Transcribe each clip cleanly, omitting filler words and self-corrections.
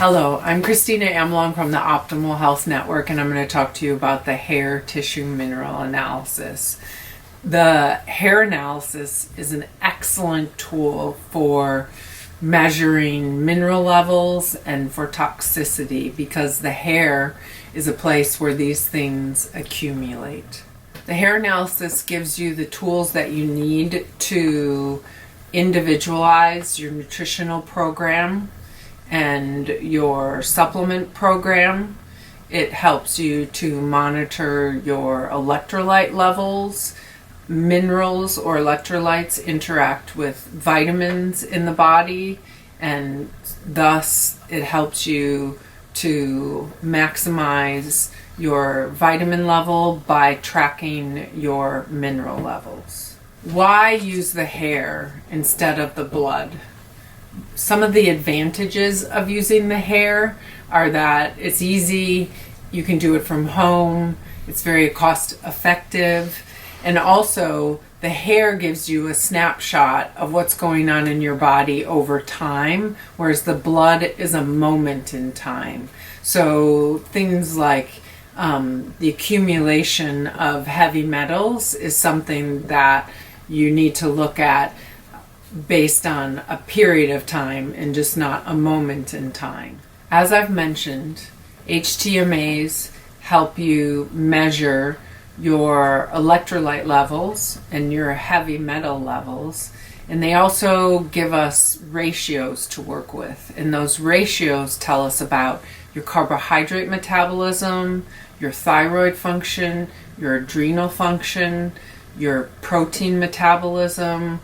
Hello, I'm Kristina Amelong from the Optimal Health Network, and I'm going to talk to you about the hair tissue mineral analysis. The hair analysis is an excellent tool for measuring mineral levels and for toxicity because the hair is a place where these things accumulate. The hair analysis gives you the tools that you need to individualize your nutritional program and your supplement program. It helps you to monitor your electrolyte levels. Minerals or electrolytes interact with vitamins in the body, and thus it helps you to maximize your vitamin level by tracking your mineral levels. Why use the hair instead of the blood? Some of the advantages of using the hair are that it's easy, you can do it from home, it's very cost effective, and also the hair gives you a snapshot of what's going on in your body over time, whereas the blood is a moment in time. So things like the accumulation of heavy metals is something that you need to look at based on a period of time and just not a moment in time. As I've mentioned, HTMAs help you measure your electrolyte levels and your heavy metal levels, and they also give us ratios to work with, and those ratios tell us about your carbohydrate metabolism, your thyroid function, your adrenal function, your protein metabolism,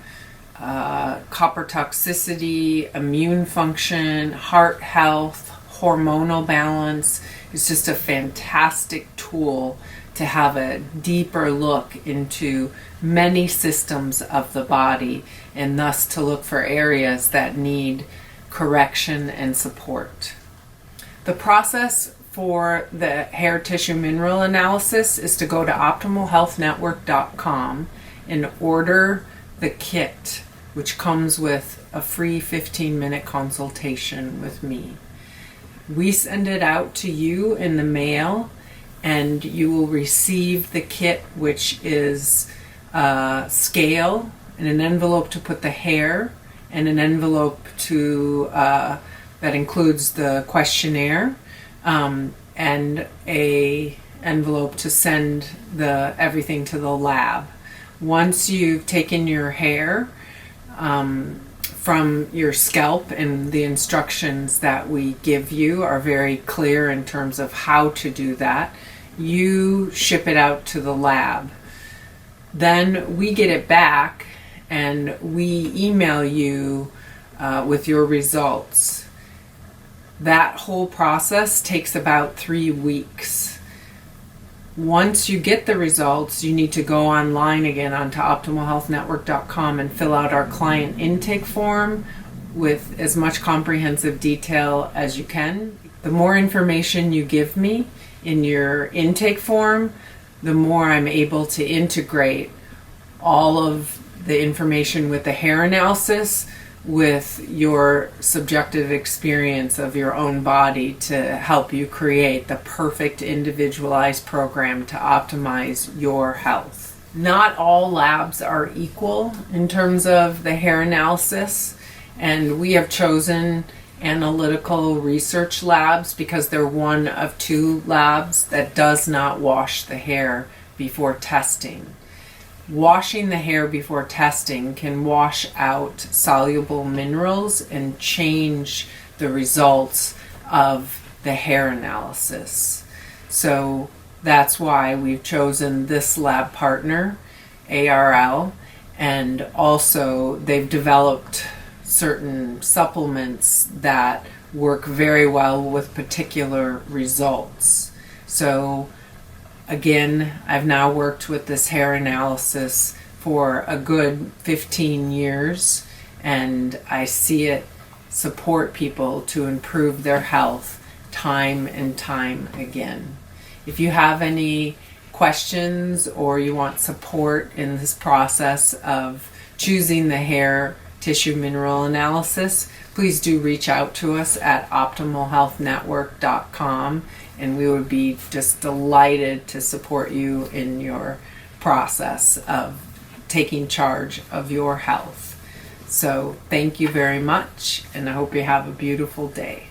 copper toxicity, immune function, heart health, hormonal balance. It's just a fantastic tool to have a deeper look into many systems of the body, and thus to look for areas that need correction and support. The process for the hair tissue mineral analysis is to go to optimalhealthnetwork.com and order the kit, which comes with a free 15-minute consultation with me. We send it out to you in the mail, and you will receive the kit, which is a scale and an envelope to put the hair, and an envelope to that includes the questionnaire, and a envelope to send everything to the lab. Once you've taken your hair from your scalp, and the instructions that we give you are very clear in terms of how to do that, you ship it out to the lab. Then we get it back and we email you with your results. That whole process takes about 3 weeks. Once you get the results, you need to go online again onto optimalhealthnetwork.com and fill out our client intake form with as much comprehensive detail as you can. The more information you give me in your intake form, the more I'm able to integrate all of the information with the hair analysis with your subjective experience of your own body to help you create the perfect individualized program to optimize your health. Not all labs are equal in terms of the hair analysis, and we have chosen analytical research labs because they're one of 2 labs that does not wash the hair before testing. Washing the hair before testing can wash out soluble minerals and change the results of the hair analysis. So that's why we've chosen this lab partner, ARL, and also they've developed certain supplements that work very well with particular results. So again, I've now worked with this hair analysis for a good 15 years, and I see it support people to improve their health time and time again. If you have any questions or you want support in this process of choosing the hair tissue mineral analysis, please do reach out to us at optimalhealthnetwork.com, and we would be just delighted to support you in your process of taking charge of your health. So thank you very much, and I hope you have a beautiful day.